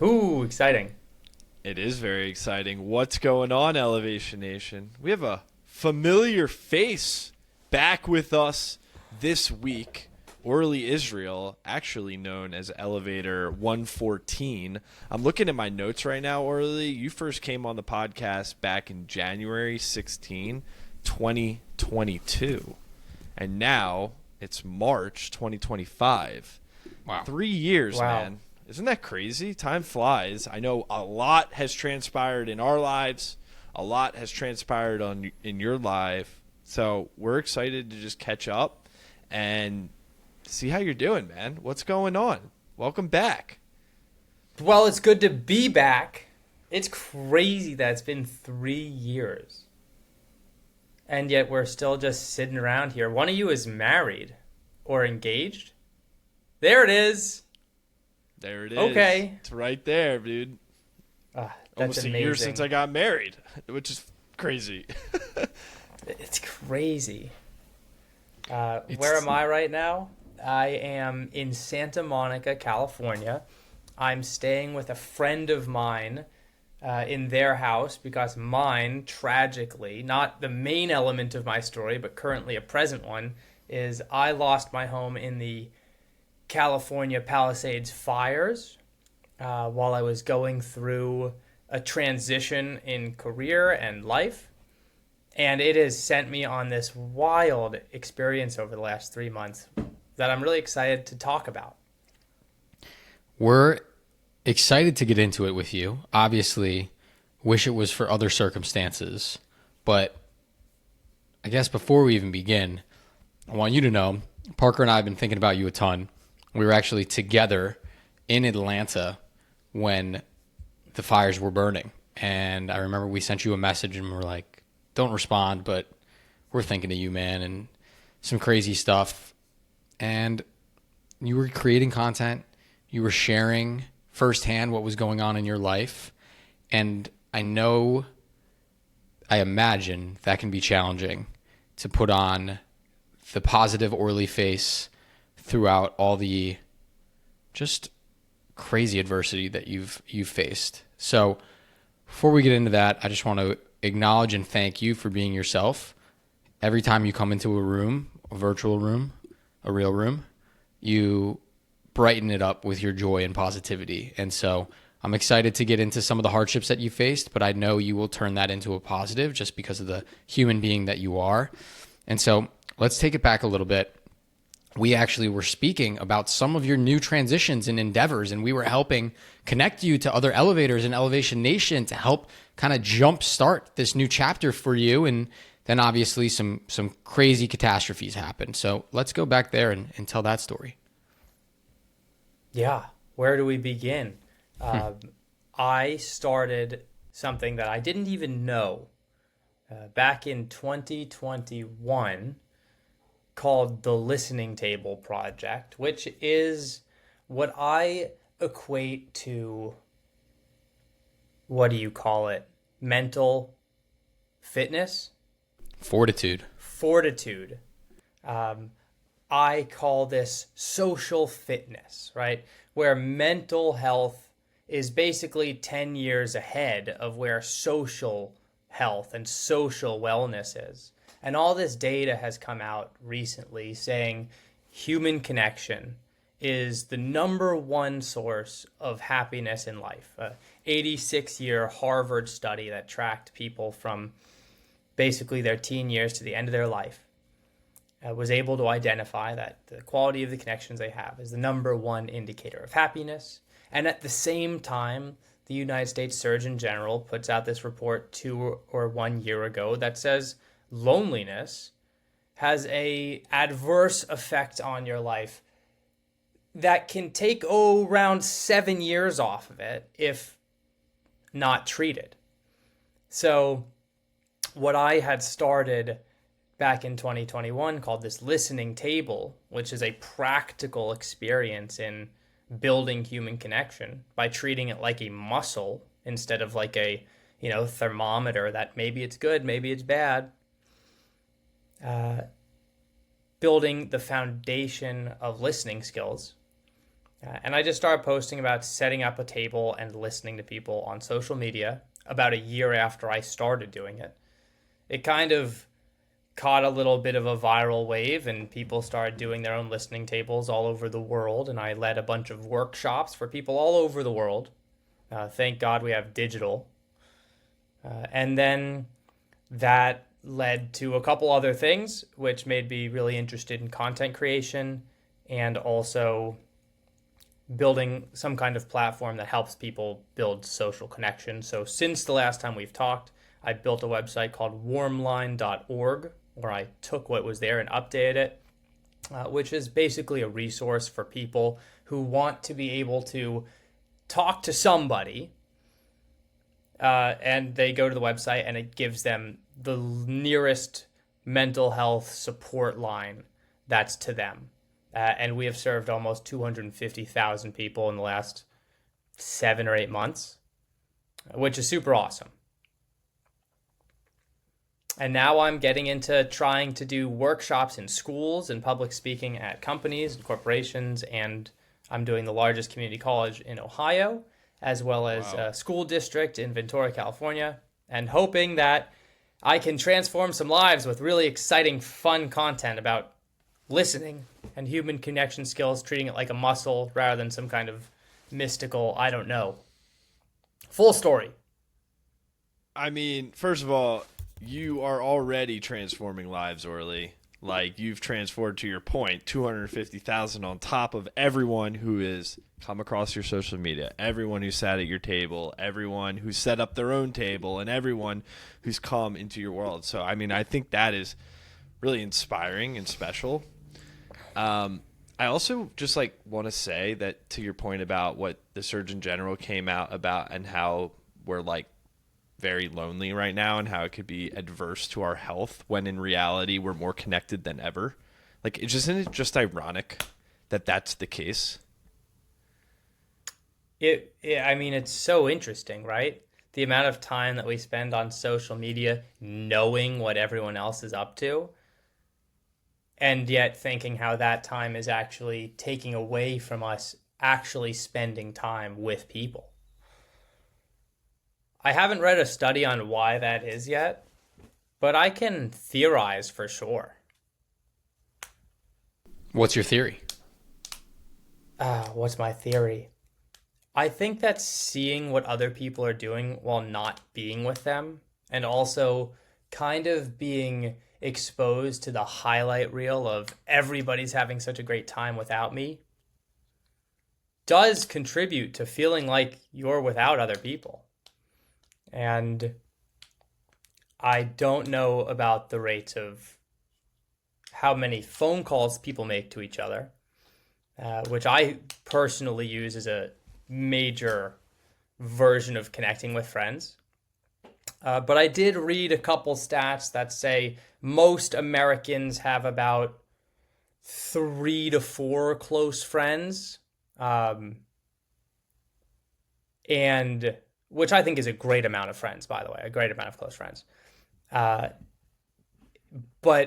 Ooh, exciting. It is very exciting. What's going on, Elevation Nation? We have a familiar face back with us this week. Orly Israel, actually known as Elevator 114. I'm looking at my notes right now, Orly. You first came on the podcast back in January 16, 2022. And now it's March 2025. Wow. 3 years, Wow. man. Isn't that crazy? Time flies. I know a lot has transpired in our lives. A lot has transpired in your life. So we're excited to just catch up and see how you're doing, man. What's going on? Welcome back. Well, it's good to be back. It's crazy that it's been 3 years. And yet we're still just sitting around here. One of you is married or engaged. There it is. There it is. Okay. It's right there, dude. That's Almost amazing. a year since I got married, which is crazy. It's crazy. Where am I right now? I am in Santa Monica, California. I'm staying with a friend of mine in their house because mine, tragically, not the main element of my story, but currently a present one, is I lost my home in the California Palisades fires while I was going through a transition in career and life. And it has sent me on this wild experience over the last 3 months that I'm really excited to talk about. We're excited to get into it with you. Obviously, wish it was for other circumstances. But I guess before we even begin, I want you to know, Parker and I have been thinking about you a ton. We were actually together in Atlanta when the fires were burning. And I remember we sent you a message and we're like, don't respond, but we're thinking of you, man, and some crazy stuff. And you were creating content. You were sharing firsthand what was going on in your life. And I imagine that can be challenging to put on the positive Orly face throughout all the just crazy adversity that you've faced. So before we get into that, I just want to acknowledge and thank you for being yourself. Every time you come into a room, a virtual room, a real room, you brighten it up with your joy and positivity. And so I'm excited to get into some of the hardships that you faced, but I know you will turn that into a positive just because of the human being that you are. And so let's take it back a little bit. We actually were speaking about some of your new transitions and endeavors, and we were helping connect you to other elevators in Elevation Nation to help kind of jumpstart this new chapter for you. And then obviously some crazy catastrophes happened. So let's go back there and tell that story. Yeah, where do we begin? I started something that I didn't even know back in 2021 called the Listening Table Project, which is what I equate to, what do you call it? Mental fitness? Fortitude. Fortitude. I call this social fitness, right? Where mental health is basically 10 years ahead of where social health and social wellness is. And all this data has come out recently saying human connection is the number one source of happiness in life. A 86-year Harvard study that tracked people from basically their teen years to the end of their life was able to identify that the quality of the connections they have is the number one indicator of happiness. And at the same time, the United States Surgeon General puts out this report 1 year ago that says loneliness has a adverse effect on your life that can take around 7 years off of it if not treated. So what I had started back in 2021 called this listening table, which is a practical experience in building human connection by treating it like a muscle instead of like a thermometer that maybe it's good, maybe it's bad. Building the foundation of listening skills And I just started posting about setting up a table and listening to people on social media about a year after I started doing it. It kind of caught a little bit of a viral wave, and people started doing their own listening tables all over the world. And I led a bunch of workshops for people all over the world. Thank God we have digital. And then that led to a couple other things, which made me really interested in content creation and also building some kind of platform that helps people build social connection. So since the last time we've talked, I built a website called warmline.org, where I took what was there and updated it, which is basically a resource for people who want to be able to talk to somebody, and they go to the website and it gives them the nearest mental health support line that's to them. And we have served almost 250,000 people in the last 7 or 8 months, which is super awesome. And now I'm getting into trying to do workshops in schools and public speaking at companies and corporations. And I'm doing the largest community college in Ohio, as well as a school district in Ventura, California, and hoping that I can transform some lives with really exciting, fun content about listening and human connection skills, treating it like a muscle rather than some kind of mystical, I don't know. Full story. I mean, first of all, you are already transforming lives, Orly. Like, you've transformed, to your point, 250,000 on top of everyone who has come across your social media, everyone who sat at your table, everyone who set up their own table, and everyone who's come into your world. So, I mean, I think that is really inspiring and special. I also just want to say that, to your point about what the Surgeon General came out about and how we're very lonely right now and how it could be adverse to our health, when in reality we're more connected than ever. Isn't it just ironic that that's the case? I mean, it's so interesting, right? The amount of time that we spend on social media knowing what everyone else is up to, and yet thinking how that time is actually taking away from us actually spending time with people. I haven't read a study on why that is yet, but I can theorize for sure. What's your theory? What's my theory? I think that seeing what other people are doing while not being with them, and also kind of being exposed to the highlight reel of everybody's having such a great time without me, does contribute to feeling like you're without other people. And I don't know about the rates of how many phone calls people make to each other, which I personally use as a major version of connecting with friends. But I did read a couple stats that say most Americans have about 3 to 4 close friends, and which I think is a great amount of friends, by the way, a great amount of close friends. But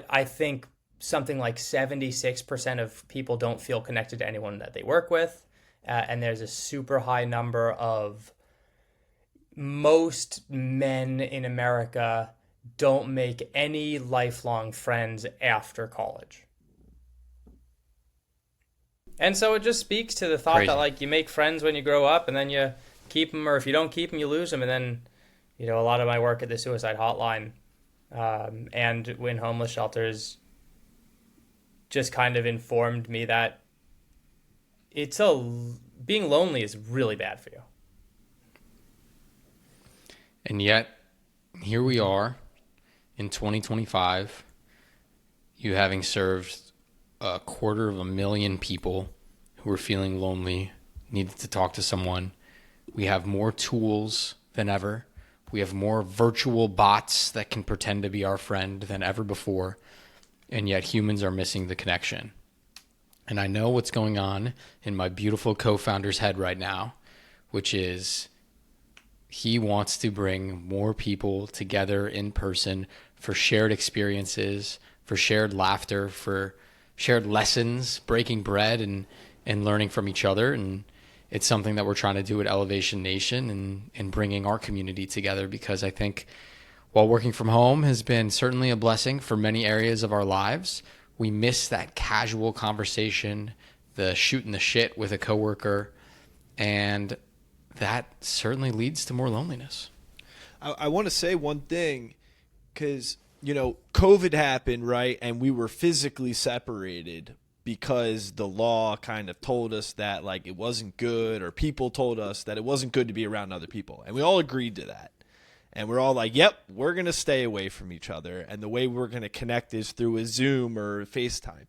I think something like 76% of people don't feel connected to anyone that they work with. And there's a super high number of most men in America don't make any lifelong friends after college. And so it just speaks to the thought that you make friends when you grow up and then you keep them, or if you don't keep them, you lose them. And then, a lot of my work at the suicide hotline and in homeless shelters just kind of informed me that being lonely is really bad for you. And yet, here we are in 2025, you having served 250,000 people who were feeling lonely, needed to talk to someone. We have more tools than ever. We have more virtual bots that can pretend to be our friend than ever before. And yet humans are missing the connection. And I know what's going on in my beautiful co-founder's head right now, which is he wants to bring more people together in person for shared experiences, for shared laughter, for shared lessons, breaking bread, and and learning from each other. And it's something that we're trying to do at Elevation Nation and bringing our community together, because I think while working from home has been certainly a blessing for many areas of our lives, we miss that casual conversation, the shooting the shit with a coworker, and that certainly leads to more loneliness. I want to say one thing, because, COVID happened, right? And we were physically separated because the law kind of told us that, like, it wasn't good, or people told us that it wasn't good to be around other people. And we all agreed to that. And we're all like, yep, we're going to stay away from each other. And the way we're going to connect is through a Zoom or FaceTime.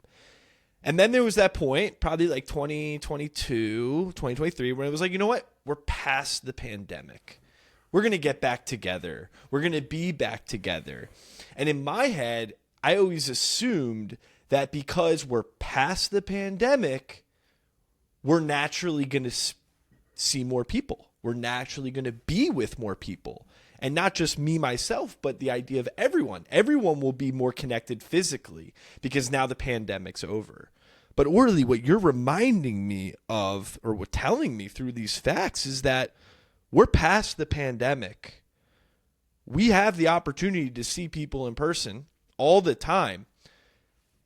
And then there was that point, probably like 2022, 2023, where it was like, you know what? We're past the pandemic. We're going to get back together. We're going to be back together. And in my head, I always assumed that because we're past the pandemic, we're naturally going to see more people. We're naturally going to be with more people. And not just me, myself, but the idea of everyone. Everyone will be more connected physically because now the pandemic's over. But Orly, what you're reminding me of, or what telling me through these facts, is that we're past the pandemic. We have the opportunity to see people in person all the time,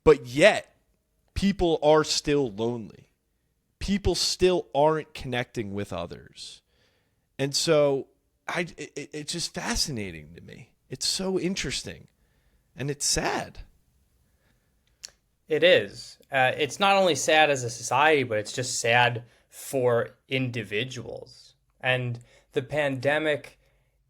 but yet people are still lonely. People still aren't connecting with others. And so it's just fascinating to me. It's so interesting, and it's sad. It is. It's not only sad as a society, but it's just sad for individuals. And the pandemic,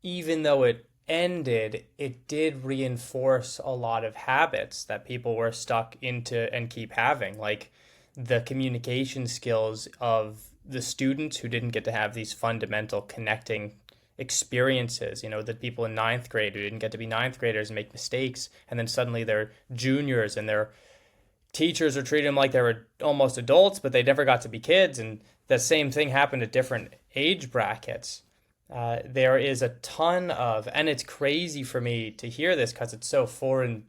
even though it ended, it did reinforce a lot of habits that people were stuck into and keep having, like the communication skills of the students who didn't get to have these fundamental connecting experiences, the people in ninth grade who didn't get to be ninth graders and make mistakes, and then suddenly they're juniors and their teachers are treating them like they were almost adults, but they never got to be kids. And the same thing happened at different age brackets. There is a ton of, and it's crazy for me to hear this because it's so foreign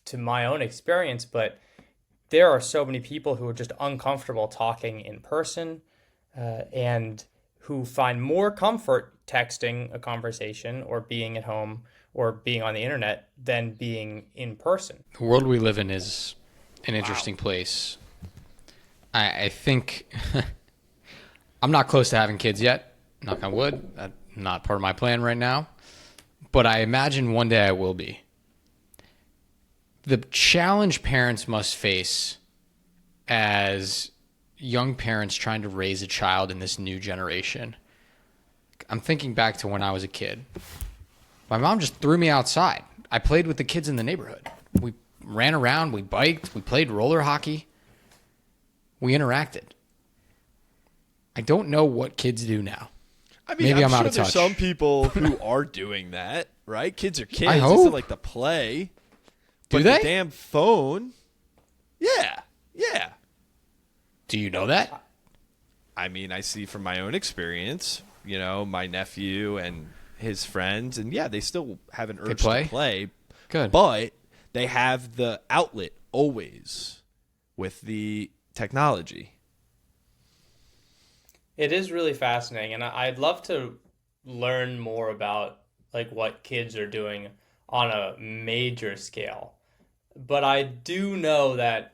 to my own experience, but there are so many people who are just uncomfortable talking in person, and who find more comfort texting a conversation or being at home or being on the internet than being in person. The world we live in is an interesting place. I think I'm not close to having kids yet, knock on wood. That's not part of my plan right now, but I imagine one day I will be. The challenge parents must face as young parents trying to raise a child in this new generation. I'm thinking back to when I was a kid. My mom just threw me outside. I played with the kids in the neighborhood. We ran around, we biked, we played roller hockey. We interacted. I don't know what kids do now. I mean, Maybe I'm sure out of there's touch. some people who are doing that, right? Kids are kids. I It's hope. not like the play. Do But they? the damn phone. Yeah. Do you know that? I mean, I see from my own experience, my nephew and his friends, and yeah, they still have an urge to play. Good. But they have the outlet always with the technology. It is really fascinating, and I'd love to learn more about like what kids are doing on a major scale. But I do know that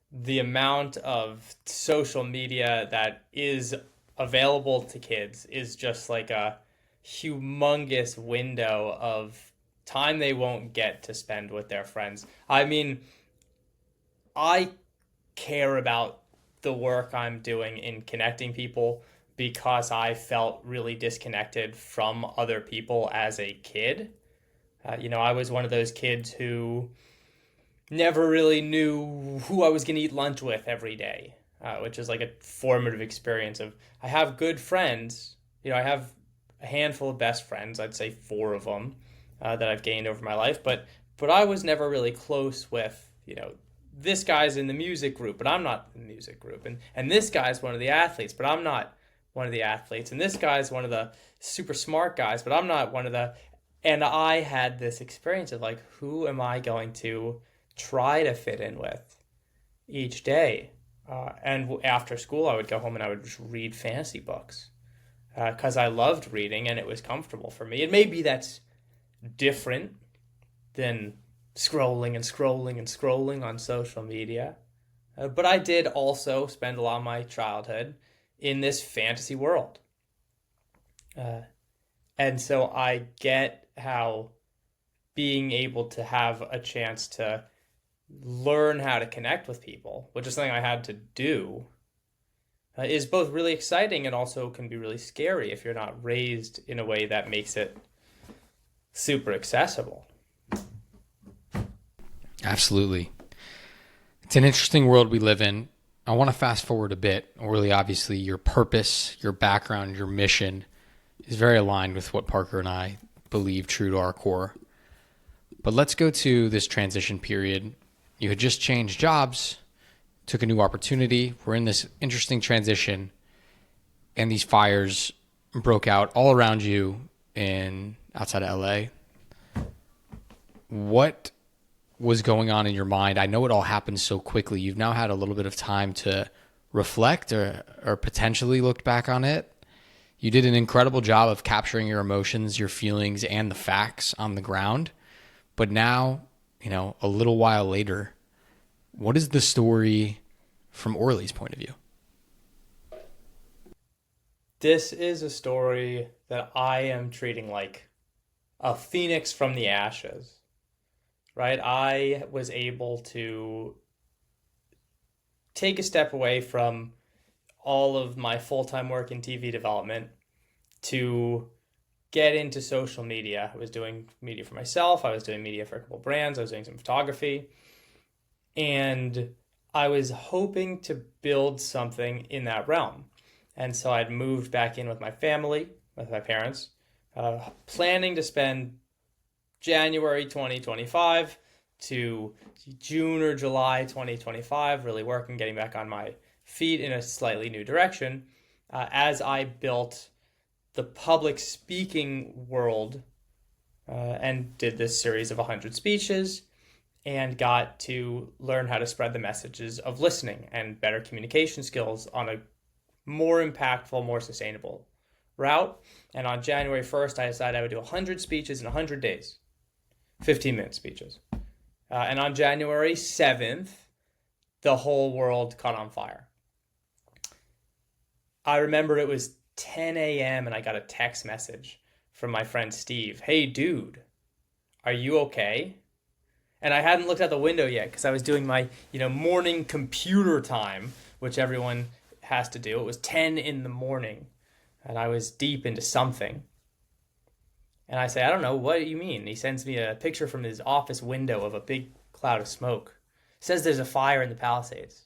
the amount of social media that is available to kids is just like a humongous window of time they won't get to spend with their friends. I mean, I care about the work I'm doing in connecting people because I felt really disconnected from other people as a kid. I was one of those kids who never really knew who I was going to eat lunch with every day, which is like a formative experience of, I have good friends. I have a handful of best friends. I'd say 4 of them that I've gained over my life. But I was never really close with, this guy's in the music group, but I'm not in the music group. And this guy's one of the athletes, but I'm not one of the athletes. And this guy's one of the super smart guys, but I'm not one of the... And I had this experience of like, who am I going to try to fit in with each day? And after school, I would go home and I would just read fantasy books because I loved reading and it was comfortable for me. And maybe that's different than scrolling and scrolling and scrolling on social media. But I did also spend a lot of my childhood in this fantasy world. And so I get how being able to have a chance to learn how to connect with people, which is something I had to do, is both really exciting and also can be really scary if you're not raised in a way that makes it super accessible. Absolutely. It's an interesting world we live in. I want to fast forward a bit. Really, obviously, your purpose, your background, your mission is very aligned with what Parker and I believe true to our core. But let's go to this transition period. You had just changed jobs, took a new opportunity. We're in this interesting transition, and these fires broke out all around you outside of LA. What was going on in your mind? I know it all happened so quickly. You've now had a little bit of time to reflect or potentially look back on it. You did an incredible job of capturing your emotions, your feelings, and the facts on the ground. But now, a little while later, what is the story from Orly's point of view? This is a story that I am treating like a phoenix from the ashes, right? I was able to take a step away from all of my full-time work in TV development to get into social media. I was doing media for myself. I was doing media for a couple brands. I was doing some photography. And I was hoping to build something in that realm. And so I'd moved back in with my family, with my parents, planning to spend January 2025 to June or July 2025, really working, getting back on my feet in a slightly new direction as I built the public speaking world and did this series of 100 speeches and got to learn how to spread the messages of listening and better communication skills on a more impactful, more sustainable route. And on January 1st, I decided I would do 100 speeches in 100 days, 15-minute speeches. And on January 7th, the whole world caught on fire. I remember it was 10 a.m. and I got a text message from my friend Steve. Hey, dude, are you okay? And I hadn't looked out the window yet because I was doing my, morning computer time, which everyone has to do. It was 10 in the morning and I was deep into something. And I say, I don't know, what do you mean? He sends me a picture from his office window of a big cloud of smoke. He says there's a fire in the Palisades.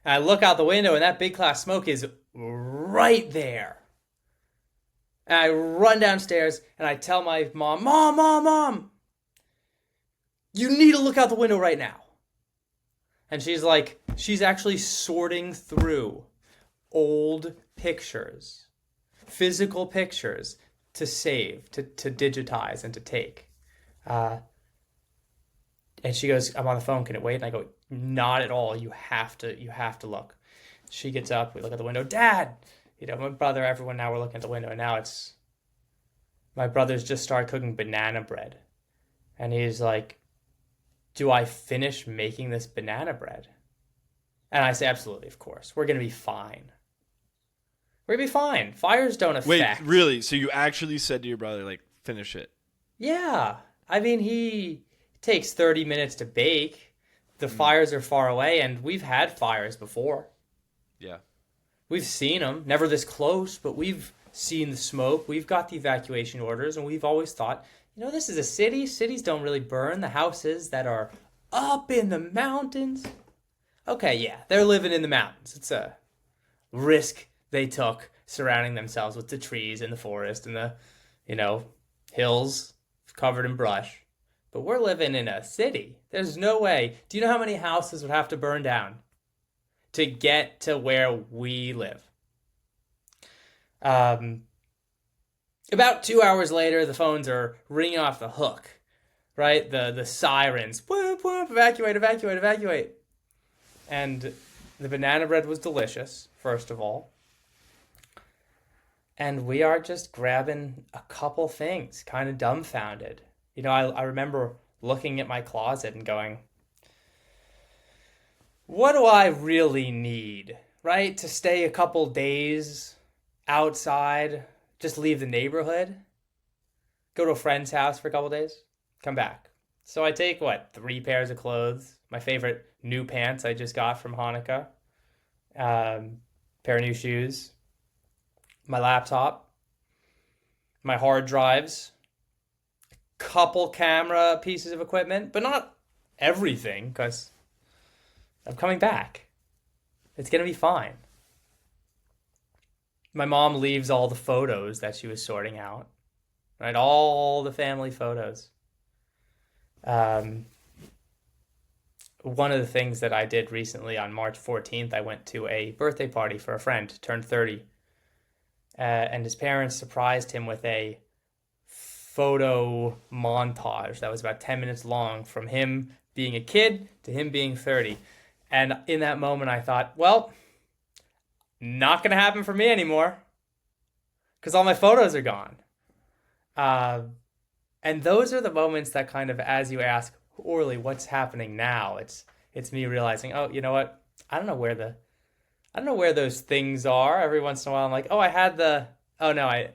And I look out the window and that big cloud of smoke is right there. And I run downstairs and I tell my mom, you need to look out the window right now. And she's actually sorting through old pictures, physical pictures to save, to digitize and to take. And she goes, I'm on the phone, can it wait? And I go, not at all. You have to look. She gets up, we look at the window. Dad, my brother, everyone now we're looking at the window. And now my brother's just started cooking banana bread. And he's like, do I finish making this banana bread? And I say, absolutely, of course. We're going to be fine. We're going to be fine. Fires don't affect. Wait, really? So you actually said to your brother, finish it? Yeah. I mean, he takes 30 minutes to bake. The fires are far away, and we've had fires before. Yeah. We've seen them. Never this close, but we've seen the smoke. We've got the evacuation orders, and we've always thought, this is a city. Cities don't really burn. The houses that are up in the mountains. Okay, yeah, they're living in the mountains. It's a risk they took surrounding themselves with the trees and the forest and the, hills covered in brush. But we're living in a city. There's no way. Do you know how many houses would have to burn down to get to where we live? About 2 hours later, the phones are ringing off the hook, right? The sirens, whoop, whoop, evacuate. And The banana bread was delicious, first of all. And we are just grabbing a couple things, kind of dumbfounded. I remember looking at my closet and going, what do I really need, right? To stay a couple days outside, just leave the neighborhood, go to a friend's house for a couple days, come back. So I take, 3 pairs of clothes, my favorite new pants I just got from Hanukkah, pair of new shoes, my laptop, my hard drives, couple camera pieces of equipment, but not everything, because I'm coming back. It's going to be fine. My mom leaves all the photos that she was sorting out, right? All the family photos. One of the things that I did recently on March 14th, I went to a birthday party for a friend, turned 30. And his parents surprised him with a photo montage that was about 10 minutes long, from him being a kid to him being 30. And in that moment, I thought, well, not going to happen for me anymore, because all my photos are gone. And those are the moments that kind of, as you ask, Orly, what's happening now? It's me realizing, oh, you know what? I don't know where those things are. Every once in a while, I'm like, oh, I had oh no, I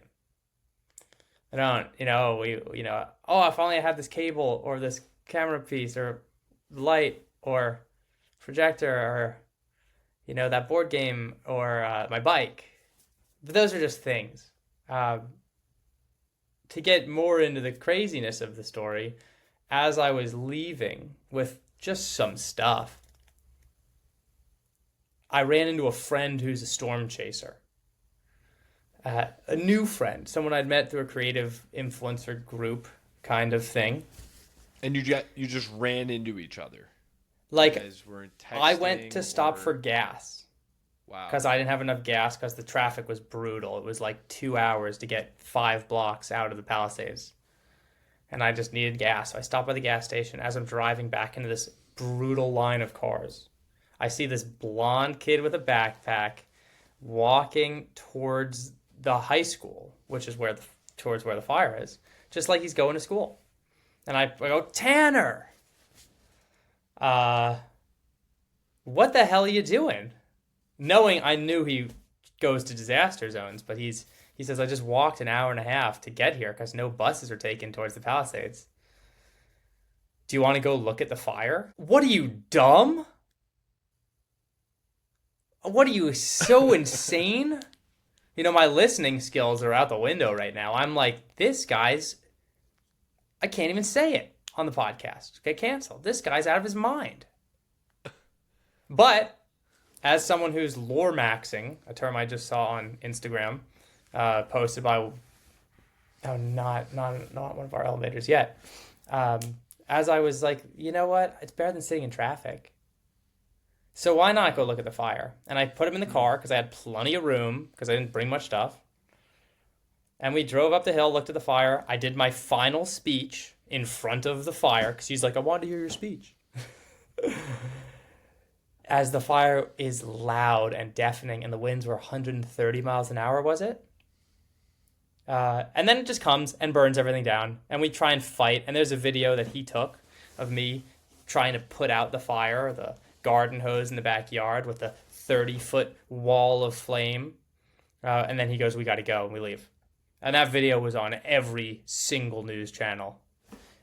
don't, oh, if only I had this cable or this camera piece or light or projector or, that board game or my bike. But those are just things. To get more into the craziness of the story, as I was leaving with just some stuff, I ran into a friend who's a storm chaser. A new friend, someone I'd met through a creative influencer group kind of thing. And you just ran into each other. Like, you guys weren't texting, I went to stop for gas. Wow. Because I didn't have enough gas because the traffic was brutal. It was like 2 hours to get 5 blocks out of the Palisades. And I just needed gas. So I stopped by the gas station. As I'm driving back into this brutal line of cars, I see this blonde kid with a backpack walking towards the high school, which is towards where the fire is, just like he's going to school. And I go, Tanner, what the hell are you doing? Knowing I knew he goes to disaster zones, but he says, I just walked an hour and a half to get here because no buses are taken towards the Palisades. Do you want to go look at the fire? What are you, dumb? What are you, so insane? My listening skills are out the window right now. I'm like, I can't even say it on the podcast. Get canceled. This guy's out of his mind. But as someone who's lore maxing, a term I just saw on Instagram, posted by, not one of our elevators yet. As I was like, you know what? It's better than sitting in traffic. So why not go look at the fire? And I put him in the car because I had plenty of room because I didn't bring much stuff. And we drove up the hill, looked at the fire. I did my final speech in front of the fire because he's like, I wanted to hear your speech. As the fire is loud and deafening and the winds were 130 miles an hour, was it? And then it just comes and burns everything down. And we try and fight. And there's a video that he took of me trying to put out the fire, the garden hose in the backyard with the 30-foot wall of flame. And then he goes, we got to go. And we leave. And that video was on every single news channel.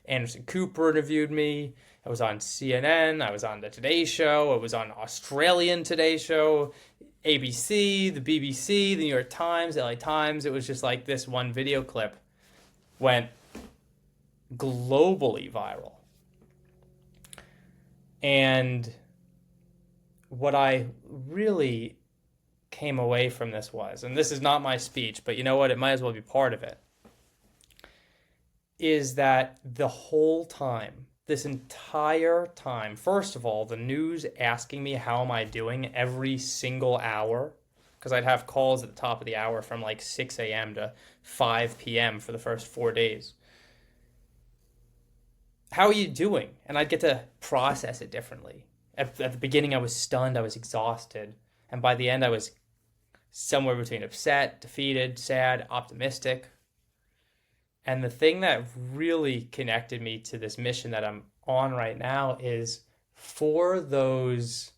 Anderson Cooper interviewed me. I was on CNN. I was on the Today Show. I was on Australian Today Show, ABC, the BBC, the New York Times, LA Times. It was just like this one video clip went globally viral. And what I really came away from this was, and this is not my speech, but you know what? It might as well be part of it, is that the whole time, this entire time, first of all, the news asking me how am I doing every single hour, because I'd have calls at the top of the hour from like 6 a.m. to 5 p.m. for the first 4 days. How are you doing? And I'd get to process it differently. At the beginning, I was stunned. I was exhausted. And by the end, I was somewhere between upset, defeated, sad, optimistic. And the thing that really connected me to this mission that I'm on right now is for those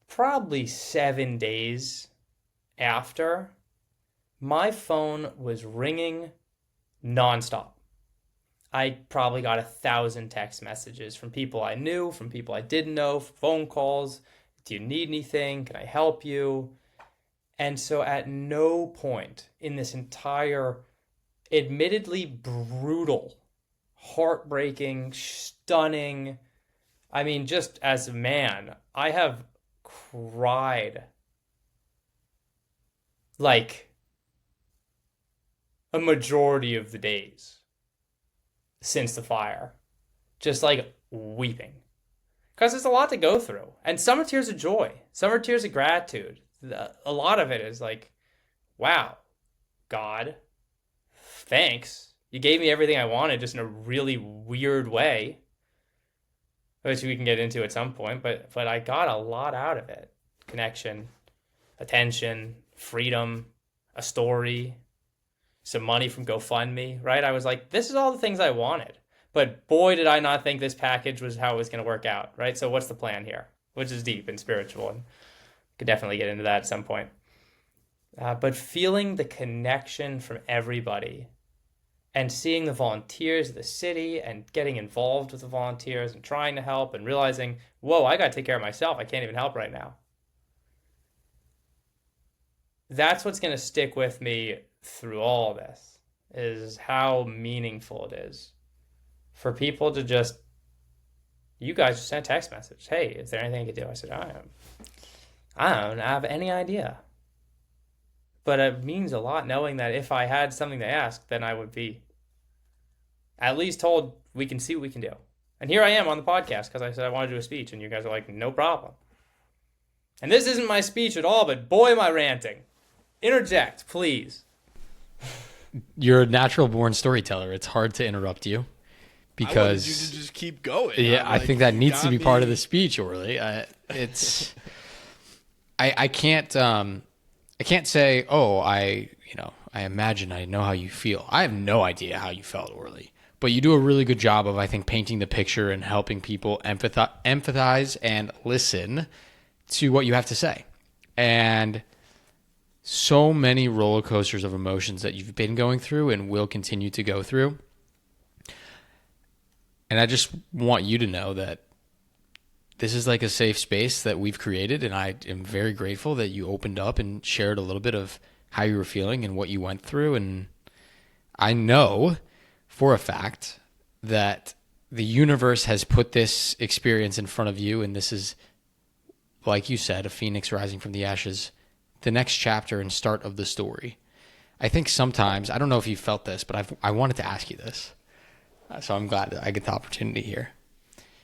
probably 7 days after, my phone was ringing nonstop. I probably got 1,000 text messages from people I knew, from people I didn't know, phone calls. Do you need anything? Can I help you? And so at no point in this entire admittedly brutal, heartbreaking, stunning, I mean, just as a man, I have cried like a majority of the days since the fire, just like weeping, because there's a lot to go through. And some are tears of joy, some are tears of gratitude. A lot of it is like, wow, God, thanks, you gave me everything I wanted, just in a really weird way, which we can get into at some point. But I got a lot out of it: connection, attention, freedom, a story, some money from GoFundMe, right? I was like, this is all the things I wanted. But boy, did I not think this package was how it was going to work out, right? So what's the plan here? Which is deep and spiritual, and could definitely get into that at some point. But feeling the connection from everybody and seeing the volunteers of the city and getting involved with the volunteers and trying to help and realizing, whoa, I got to take care of myself. I can't even help right now. That's what's going to stick with me through all this, is how meaningful it is for people to just, you guys just sent a text message. Hey, is there anything I could do? I said, I don't have any idea. But it means a lot knowing that if I had something to ask, then I would be at least told, we can see what we can do. And here I am on the podcast because I said I wanted to do a speech, and you guys are like, no problem. And this isn't my speech at all, but boy, am I ranting. Interject, please. You're a natural born storyteller. It's hard to interrupt you because I wanted you to just keep going. Yeah, I think that needs to be part of the speech, Orly. It's I can't say, oh, I imagine I know how you feel. I have no idea how you felt, Orly. But you do a really good job of, I think, painting the picture and helping people empathize and listen to what you have to say. And so many roller coasters of emotions that you've been going through and will continue to go through. And I just want you to know that this is like a safe space that we've created, and I am very grateful that you opened up and shared a little bit of how you were feeling and what you went through. And I know for a fact that the universe has put this experience in front of you, and this is, like you said, a phoenix rising from the ashes, the next chapter and start of the story. I think sometimes, I don't know if you felt this, but I wanted to ask you this. So I'm glad that I get the opportunity here.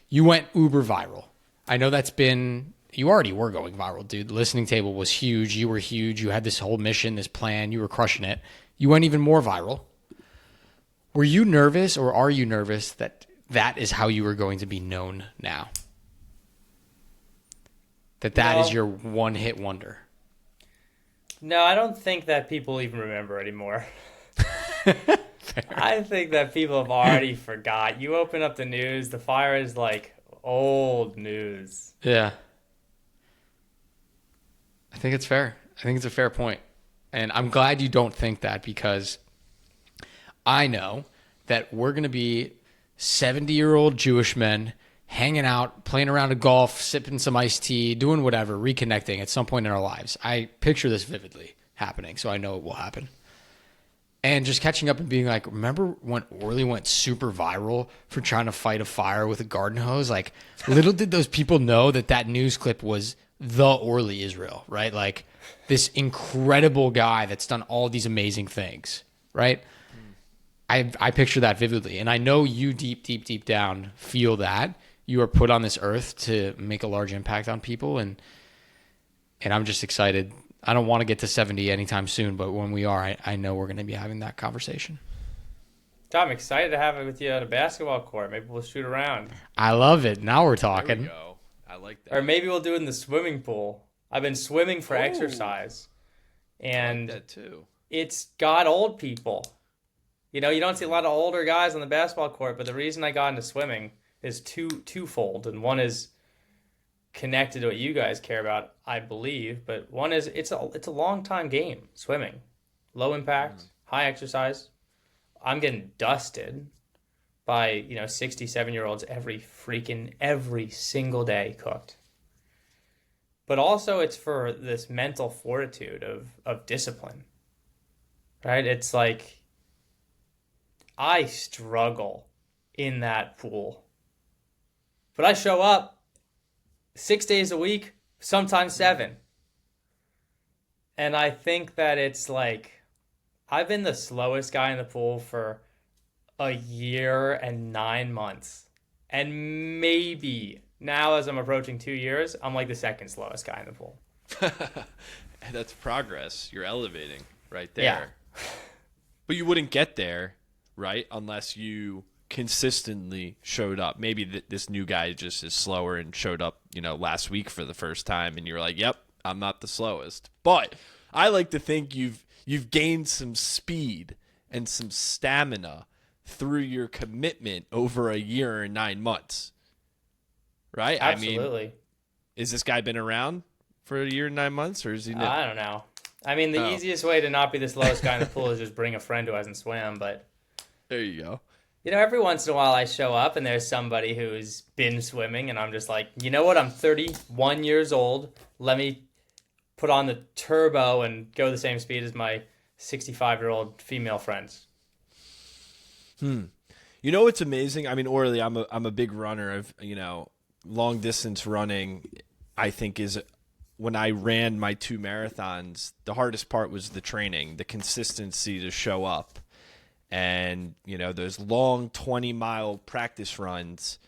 You went uber viral. I know you already were going viral, dude. The listening table was huge. You were huge. You had this whole mission, this plan. You were crushing it. You went even more viral. Were you nervous, or are you nervous that that is how you are going to be known now? That is your one-hit wonder? No, I don't think that people even remember anymore. I think that people have already forgot. You open up the news, the fire is like old news. Yeah. I think it's fair. I think it's a fair point. And I'm glad you don't think that, because I know that we're going to be 70-year-old Jewish men hanging out, playing around a golf, sipping some iced tea, doing whatever, reconnecting at some point in our lives. I picture this vividly happening, so I know it will happen. And just catching up and being like, remember when Orly went super viral for trying to fight a fire with a garden hose? Like, little did those people know that news clip was the Orly Israel, right? Like, this incredible guy that's done all these amazing things, right? I picture that vividly. And I know you deep down feel that. You are put on this earth to make a large impact on people. And I'm just excited. I don't want to get to 70 anytime soon, but when we are, I know we're going to be having that conversation. I'm excited to have it with you on a basketball court. Maybe we'll shoot around. I love it. Now we're talking. There we go. I like that. Or maybe we'll do it in the swimming pool. I've been swimming for exercise, I like and that too. it's got old people. You know, you don't see a lot of older guys on the basketball court, but the reason I got into swimming is twofold, and one is connected to what you guys care about, I believe, but one is it's a long time game, swimming. Low impact, high exercise. I'm getting dusted by, 67-year-olds every single day cooked. But also it's for this mental fortitude of discipline. Right? It's like I struggle in that pool. But I show up 6 days a week, sometimes 7. And I think that it's like I've been the slowest guy in the pool for a year and 9 months. And maybe now, as I'm approaching 2 years, I'm like the second slowest guy in the pool. That's progress. You're elevating right there. Yeah. But you wouldn't get there, right, unless you consistently showed up. Maybe this new guy just is slower and showed up, last week for the first time, and you're like, yep, I'm not the slowest. But I like to think you've gained some speed and some stamina through your commitment over a year and 9 months. Right? Absolutely. I mean, is this guy been around for a year and 9 months, or is he? I don't know. I mean, the easiest way to not be the slowest guy in the pool is just bring a friend who hasn't swam. But there you go. Every once in a while I show up and there's somebody who's been swimming, and I'm just like, you know what? I'm 31 years old. Let me put on the turbo and go the same speed as my 65-year-old female friends. You know what's amazing? I mean, Orly, I'm a big runner of, long distance running. I think is when I ran my 2 marathons, the hardest part was the training, the consistency to show up. And, those long 20-mile practice runs,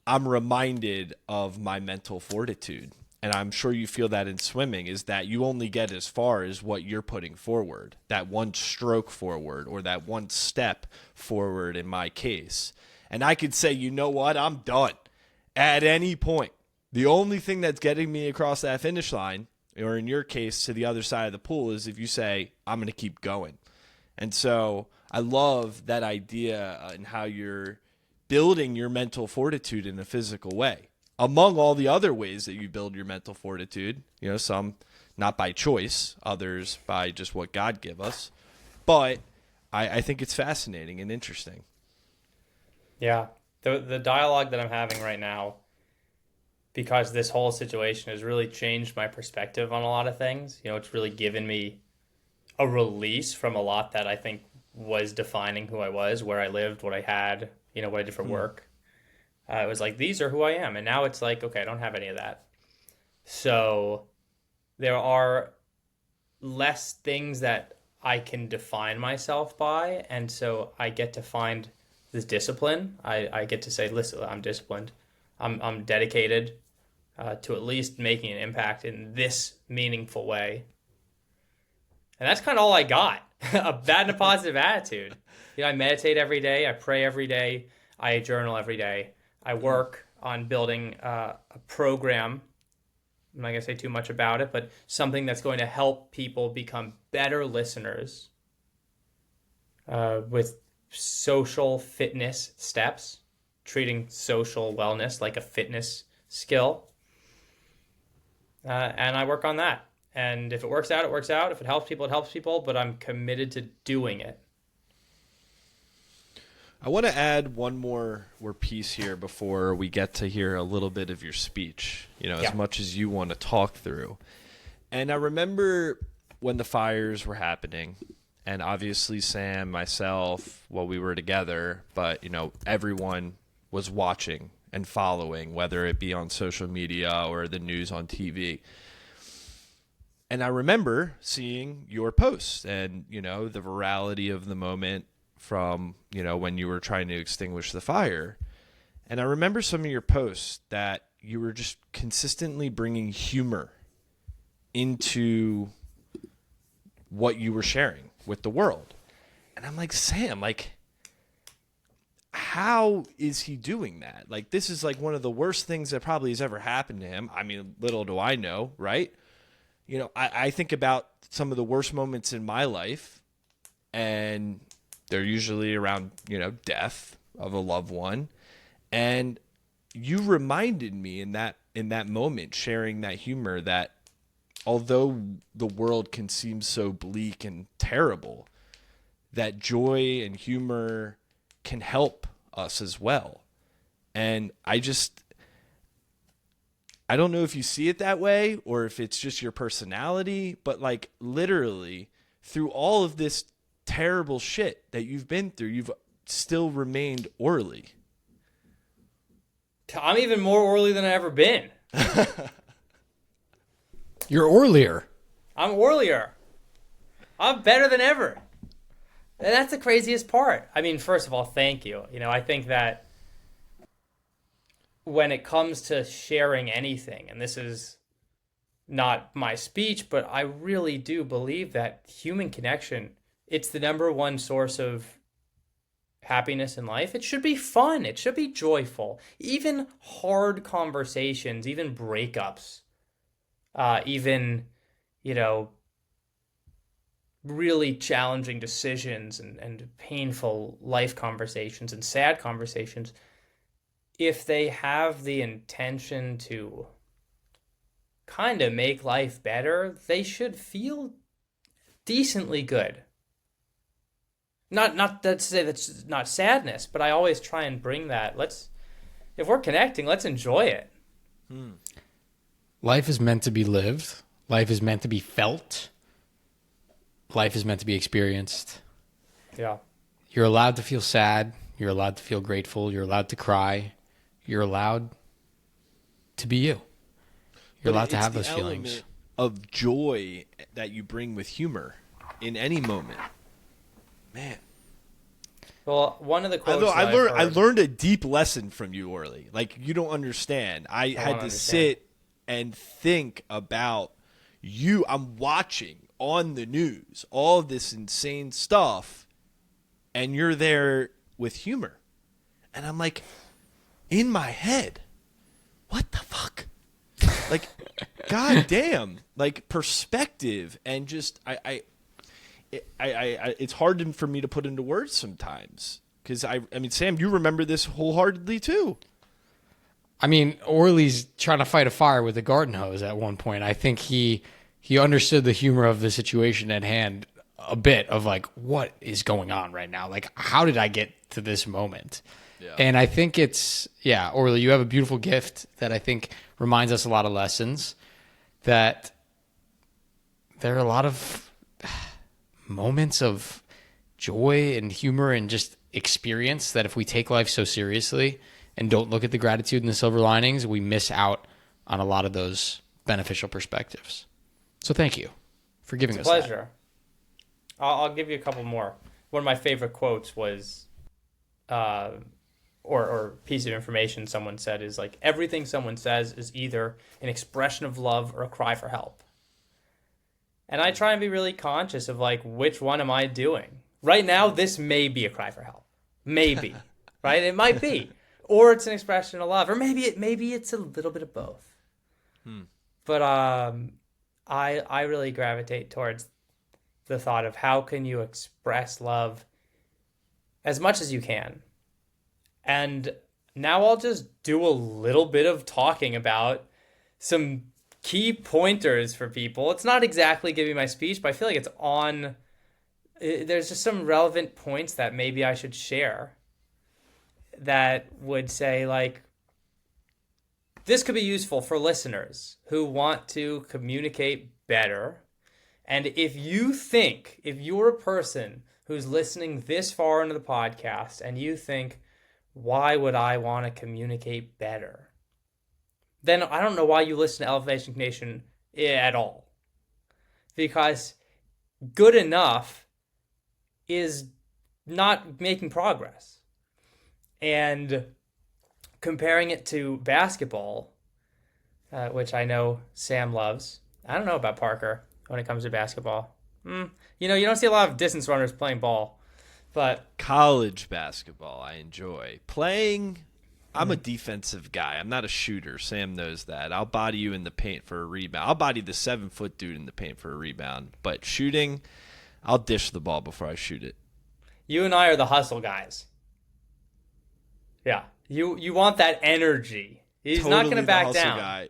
I'm reminded of my mental fortitude. And I'm sure you feel that in swimming, is that you only get as far as what you're putting forward, that one stroke forward or that one step forward in my case. And I could say, you know what, I'm done at any point. The only thing that's getting me across that finish line, or in your case, to the other side of the pool, is if you say, I'm going to keep going. And so I love that idea and how you're building your mental fortitude in a physical way. Among all the other ways that you build your mental fortitude, some not by choice, others by just what God give us. But I think it's fascinating and interesting. Yeah. The dialogue that I'm having right now, because this whole situation has really changed my perspective on a lot of things. It's really given me a release from a lot that I think was defining who I was, where I lived, what I had, what I did for work. It was like, these are who I am. And now it's like, okay, I don't have any of that. So there are less things that I can define myself by. And so I get to find this discipline. I get to say, listen, I'm disciplined. I'm dedicated to at least making an impact in this meaningful way. And that's kind of all I got. That and a positive attitude. I meditate every day. I pray every day. I journal every day. I work on building a program. I'm not going to say too much about it, but something that's going to help people become better listeners with social fitness steps, treating social wellness like a fitness skill. And I work on that. And if it works out, it works out. If it helps people, it helps people. But I'm committed to doing it. I want to add one more piece here before we get to hear a little bit of your speech, as much as you want to talk through. And I remember when the fires were happening, and obviously Sam, myself, we were together, but, everyone was watching and following, whether it be on social media or the news on TV. And I remember seeing your posts and, the virality of the moment from, when you were trying to extinguish the fire. And I remember some of your posts that you were just consistently bringing humor into what you were sharing with the world. And I'm like, Sam, how is he doing that? Like, this is like one of the worst things that probably has ever happened to him. I mean, little do I know, right? You know, I think about some of the worst moments in my life, and they're usually around, you know, death of a loved one. And you reminded me in that moment, sharing that humor, that although the world can seem so bleak and terrible, that joy and humor can help us as well. And I don't know if you see it that way or if it's just your personality, but like literally through all of this terrible shit that you've been through, you've still remained Orly. I'm even more Orly than I've ever been. You're Orlier. I'm Orlier. I'm better than ever. And that's the craziest part. I mean, first of all, thank you. You know, I think that when it comes to sharing anything, and this is not my speech, but I really do believe that human connection, it's the number one source of happiness in life. It should be fun. It should be joyful. Even hard conversations, even breakups, even, you know, really challenging decisions and painful life conversations and sad conversations, if they have the intention to kind of make life better, they should feel decently good. Not that to say that's not sadness, but I always try and bring that. If we're connecting, let's enjoy it. Life is meant to be lived. Life is meant to be felt. Life is meant to be experienced. Yeah. You're allowed to feel sad. You're allowed to feel grateful. You're allowed to cry. You're allowed to be you. You're allowed to have those feelings of joy that you bring with humor in any moment. Man. Well, one of the quotes I learned a deep lesson from you, Orly. Like, you don't understand. I had to sit and think about you. I'm watching on the news all of this insane stuff, and you're there with humor. And I'm like, in my head, what the fuck? Like, god damn. Like, perspective and just it's hard for me to put into words sometimes, because I mean, Sam, you remember this wholeheartedly too. I mean, Orly's trying to fight a fire with a garden hose at one point. I think he understood the humor of the situation at hand a bit, of like, what is going on right now? Like, how did I get to this moment? Yeah. And I think Orly, you have a beautiful gift that I think reminds us a lot of lessons, that there are a lot of moments of joy and humor and just experience that if we take life so seriously and don't look at the gratitude and the silver linings, we miss out on a lot of those beneficial perspectives. So thank you for giving us pleasure. That. I'll give you a couple more. One of my favorite quotes was, or piece of information someone said is like, everything someone says is either an expression of love or a cry for help. And I try and be really conscious of like, which one am I doing? Right now, this may be a cry for help. Maybe, right? It might be. Or it's an expression of love. Or maybe it's a little bit of both. But I really gravitate towards the thought of how can you express love as much as you can. And now I'll just do a little bit of talking about some key pointers for people. It's not exactly giving my speech, but I feel like it's on. There's just some relevant points that maybe I should share that would say, like, this could be useful for listeners who want to communicate better. And if you're a person who's listening this far into the podcast and you think, why would I want to communicate better? Then I don't know why you listen to Elevation Nation at all. Because good enough is not making progress. And comparing it to basketball, which I know Sam loves. I don't know about Parker when it comes to basketball. You know, you don't see a lot of distance runners playing ball. But College basketball, I enjoy. Playing, I'm a defensive guy. I'm not a shooter. Sam knows that. I'll body you in the paint for a rebound. I'll body the 7-foot dude in the paint for a rebound. But shooting, I'll dish the ball before I shoot it. you and I are the hustle guys. Yeah. You want that energy. He's not going to back down. Guy.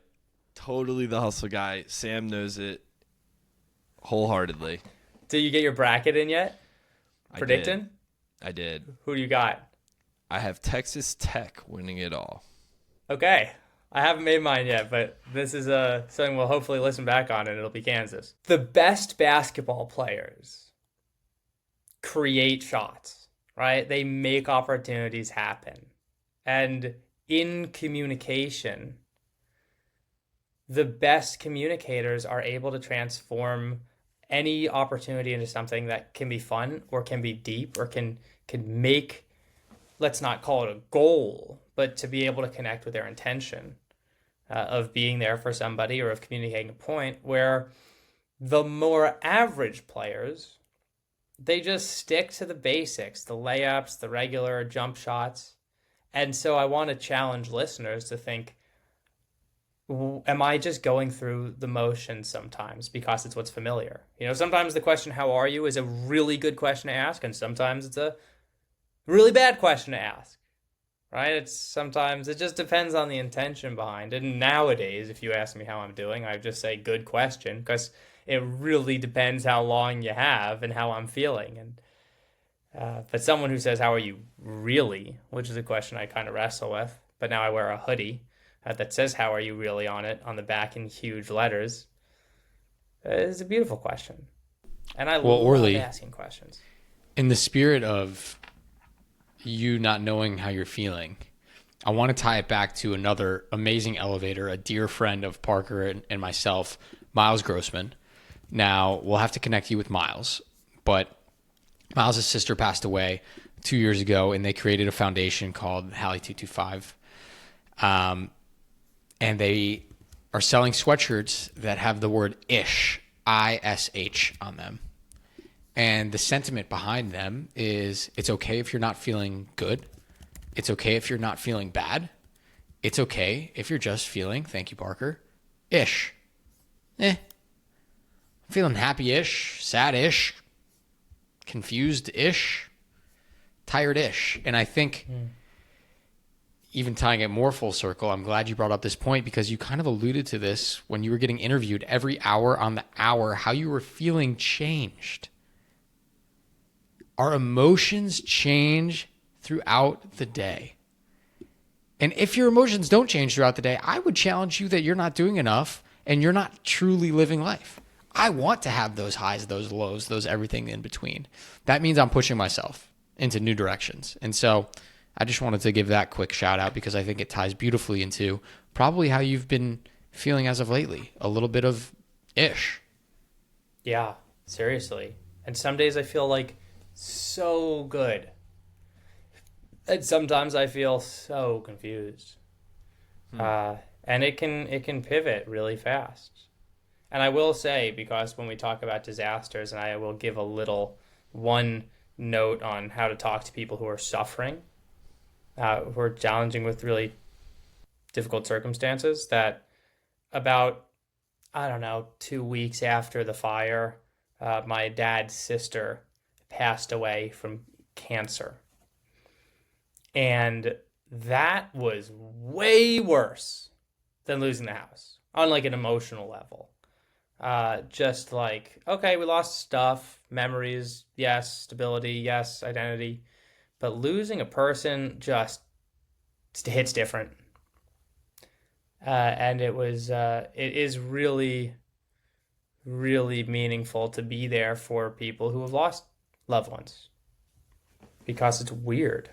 Totally the hustle guy. Sam knows it wholeheartedly. Did you get your bracket in yet? Predicting? I did. Who do you got? I have Texas Tech winning it all. Okay. I haven't made mine yet, but this is something we'll hopefully listen back on, and it'll be Kansas. The best basketball players create shots, right? They make opportunities happen. And in communication, the best communicators are able to transform any opportunity into something that can be fun or can be deep or can make, let's not call it a goal, but to be able to connect with their intention of being there for somebody or of communicating a point, where the more average players, they just stick to the basics, the layups, the regular jump shots. And so I want to challenge listeners to think, am I just going through the motions sometimes because it's what's familiar? You know, sometimes the question, how are you, is a really good question to ask, and sometimes it's a really bad question to ask, right? Sometimes it just depends on the intention behind it. And nowadays, if you ask me how I'm doing, I just say good question, because it really depends how long you have and how I'm feeling. And but someone who says, how are you really, which is a question I kind of wrestle with, but now I wear a hoodie that says, how are you really on it, on the back in huge letters. It's a beautiful question. And I love Orly, asking questions. In the spirit of you not knowing how you're feeling, I want to tie it back to another amazing elevator, a dear friend of Parker and myself, Miles Grossman. Now, we'll have to connect you with Miles, but Miles' sister passed away 2 years ago, and they created a foundation called Hallie 225. And they are selling sweatshirts that have the word ish, I-S-H, on them. And the sentiment behind them is, it's okay if you're not feeling good. It's okay if you're not feeling bad. It's okay if you're just feeling, thank you, Parker, ish. I'm feeling happy-ish, sad-ish, confused-ish, tired-ish. And I think... even tying it more full circle, I'm glad you brought up this point, because you kind of alluded to this when you were getting interviewed. Every hour on the hour, how you were feeling changed. Our emotions change throughout the day. And if your emotions don't change throughout the day, I would challenge you that you're not doing enough and you're not truly living life. I want to have those highs, those lows, those everything in between. That means I'm pushing myself into new directions. And so I just wanted to give that quick shout out, because I think it ties beautifully into probably how you've been feeling as of lately. A little bit of ish. Yeah, seriously. And some days I feel like so good. And sometimes I feel so confused. And it can pivot really fast. And I will say, because when we talk about disasters, and I will give one note on how to talk to people who are suffering, who are challenging with really difficult circumstances, that about, 2 weeks after the fire, my dad's sister passed away from cancer. And that was way worse than losing the house on like an emotional level. Just like, okay, we lost stuff, memories, yes, stability, yes, identity. But losing a person just hits different. And it is really, really meaningful to be there for people who have lost loved ones, because it's weird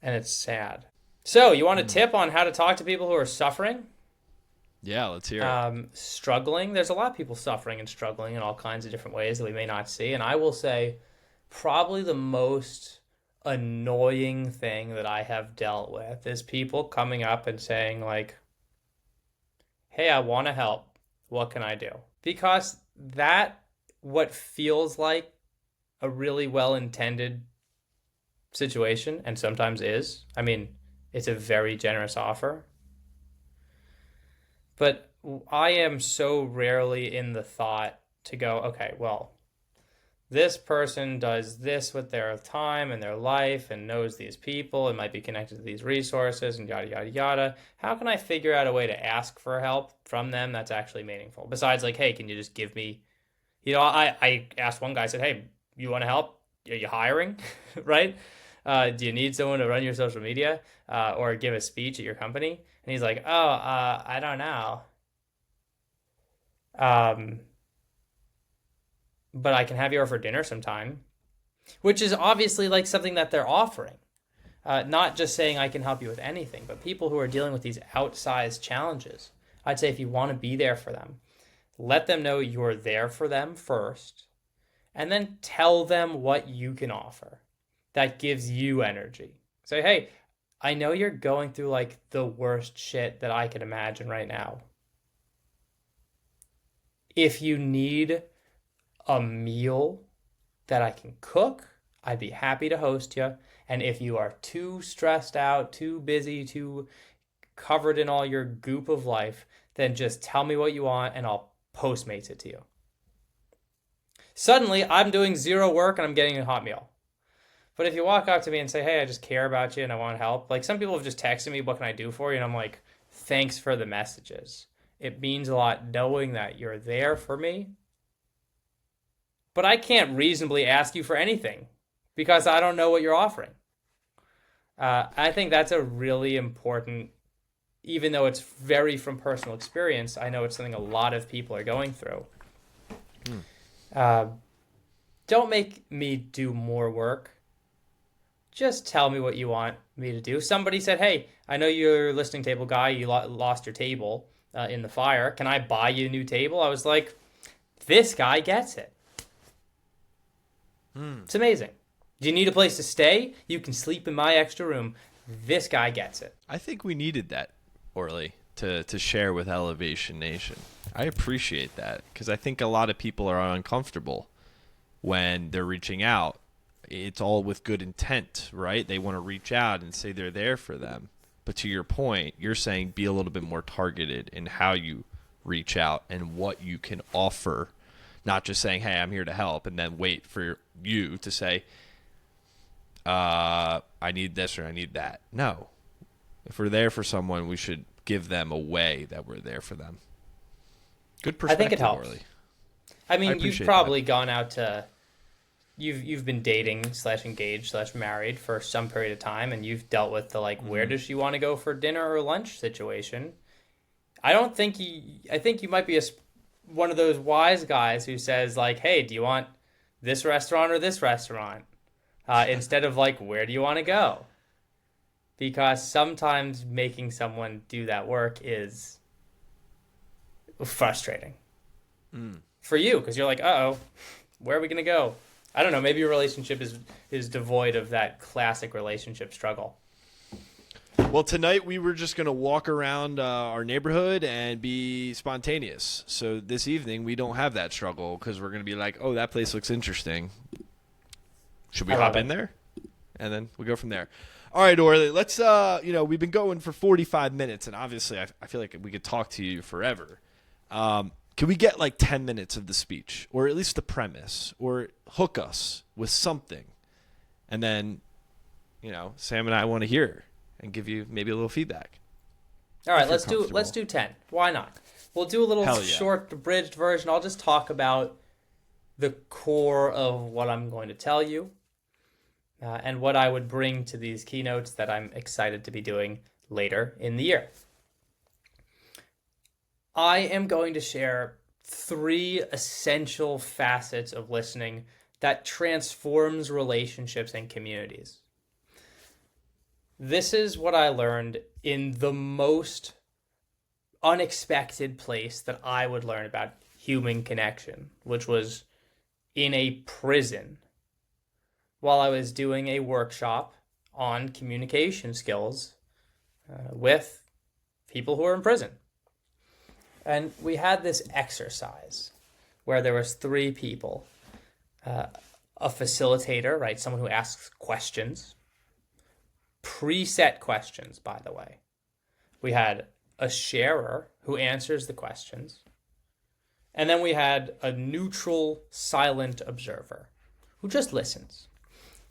and it's sad. So you want a tip on how to talk to people who are suffering? Yeah, let's hear it. Struggling. There's a lot of people suffering and struggling in all kinds of different ways that we may not see. And I will say probably the most annoying thing that I have dealt with is people coming up and saying like, hey, I want to help. What can I do? Because what feels like a really well-intended situation, and sometimes is. I mean, it's a very generous offer. But I am so rarely in the thought to go, okay, well, this person does this with their time and their life and knows these people and might be connected to these resources and yada, yada, yada. How can I figure out a way to ask for help from them that's actually meaningful? Besides, like, hey, can you just give me, I asked one guy, I said, hey, you want to help? Are you hiring? Right? Do you need someone to run your social media or give a speech at your company? And he's like, oh, I don't know. But I can have you over for dinner sometime, which is obviously like something that they're offering. Not just saying I can help you with anything, but people who are dealing with these outsized challenges. I'd say if you want to be there for them, let them know you're there for them first, and then tell them what you can offer that gives you energy. Say, hey, I know you're going through like the worst shit that I can imagine right now. If you need a meal that I can cook, I'd be happy to host you. And if you are too stressed out, too busy, too covered in all your goop of life, then just tell me what you want and I'll Postmates it to you. Suddenly, I'm doing zero work and I'm getting a hot meal. But if you walk up to me and say, hey, I just care about you and I want help, like some people have just texted me, what can I do for you? And I'm like, thanks for the messages. It means a lot knowing that you're there for me. But I can't reasonably ask you for anything because I don't know what you're offering. I think that's a really important, even though it's very from personal experience, I know it's something a lot of people are going through. Don't make me do more work. Just tell me what you want me to do. Somebody said, hey, I know you're a listening table guy. You lost your table in the fire. Can I buy you a new table? I was like, this guy gets it. It's amazing. Do you need a place to stay? You can sleep in my extra room. This guy gets it. I think we needed that, Orly, to share with Elevation Nation. I appreciate that because I think a lot of people are uncomfortable when they're reaching out. It's all with good intent, right? They want to reach out and say they're there for them. But to your point, you're saying be a little bit more targeted in how you reach out and what you can offer. Not just saying, hey, I'm here to help, and then wait for you to say, I need this or I need that. No. If we're there for someone, we should give them a way that we're there for them. Good perspective, I think it helps. Orly. I mean, you've probably gone out to... You've been dating / engaged / married for some period of time, and you've dealt with the, like, where does she want to go for dinner or lunch situation. I think you might be one of those wise guys who says, like, hey, do you want this restaurant or this restaurant? Instead of, like, where do you want to go? Because sometimes making someone do that work is frustrating. For you, because you're like, uh-oh, where are we going to go? I don't know, maybe your relationship is devoid of that classic relationship struggle. Well, tonight we were just going to walk around our neighborhood and be spontaneous. So this evening we don't have that struggle because we're going to be like, oh, that place looks interesting. Should we hop in there? And then we'll go from there. All right, Orly, let's, we've been going for 45 minutes, and obviously I feel like we could talk to you forever. Can we get like 10 minutes of the speech, or at least the premise, or hook us with something? And then, Sam and I want to hear and give you maybe a little feedback. All right, let's do 10. Why not? We'll do a little short abridged version. I'll just talk about the core of what I'm going to tell you and what I would bring to these keynotes that I'm excited to be doing later in the year. I am going to share 3 essential facets of listening that transforms relationships and communities. This is what I learned in the most unexpected place that I would learn about human connection, which was in a prison while I was doing a workshop on communication skills with people who are in prison. And we had this exercise where there was 3 people. a facilitator, right? Someone who asks questions, preset questions, by the way. We had a sharer who answers the questions. And then we had a neutral, silent observer who just listens.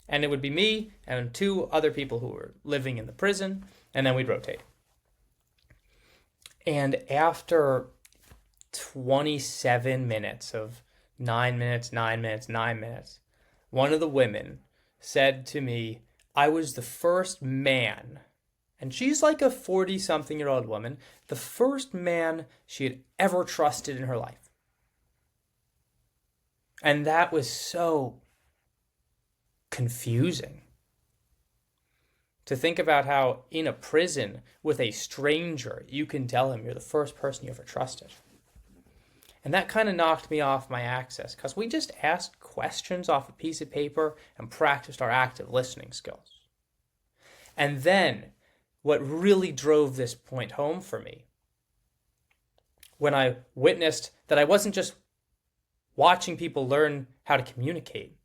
And it would be me and two other people who were living in the prison, and then we'd rotate. And after 27 minutes of 9 minutes, 9 minutes, 9 minutes, one of the women said to me, I was the first man, and she's like a 40-something-year-old woman, the first man she had ever trusted in her life. And that was so confusing. To think about how in a prison with a stranger, you can tell him you're the first person you ever trusted. And that kind of knocked me off my axis because we just asked questions off a piece of paper and practiced our active listening skills. And then what really drove this point home for me, when I witnessed that I wasn't just watching people learn how to communicate,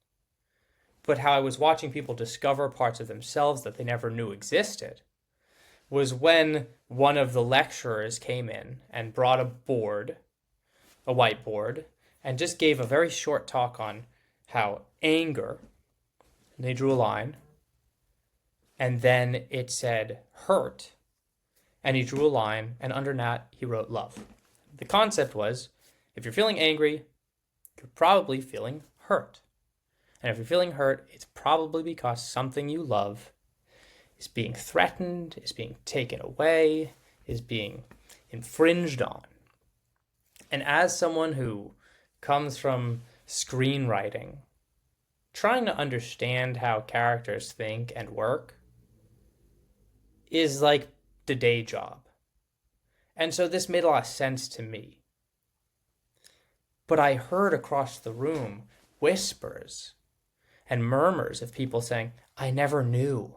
but how I was watching people discover parts of themselves that they never knew existed, was when one of the lecturers came in and brought a whiteboard, and just gave a very short talk on how anger, and they drew a line, and then it said hurt, and he drew a line, and under that he wrote love. The concept was, if you're feeling angry, you're probably feeling hurt. And if you're feeling hurt, it's probably because something you love is being threatened, is being taken away, is being infringed on. And as someone who comes from screenwriting, trying to understand how characters think and work is like the day job. And so this made a lot of sense to me. But I heard across the room whispers and murmurs of people saying, I never knew.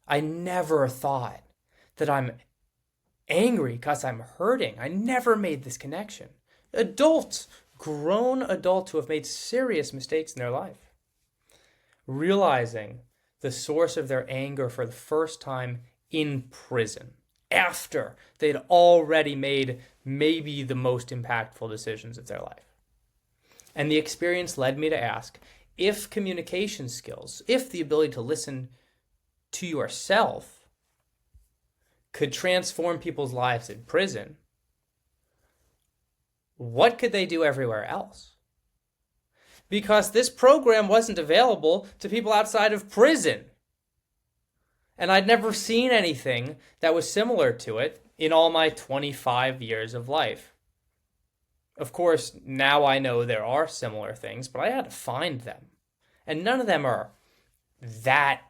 I never thought that I'm angry because I'm hurting. I never made this connection. Adults, grown adults who have made serious mistakes in their life, realizing the source of their anger for the first time in prison, after they'd already made maybe the most impactful decisions of their life. And the experience led me to ask, if communication skills, if the ability to listen to yourself could transform people's lives in prison, what could they do everywhere else? Because this program wasn't available to people outside of prison. And I'd never seen anything that was similar to it in all my 25 years of life. Of course, now I know there are similar things, but I had to find them. And none of them are that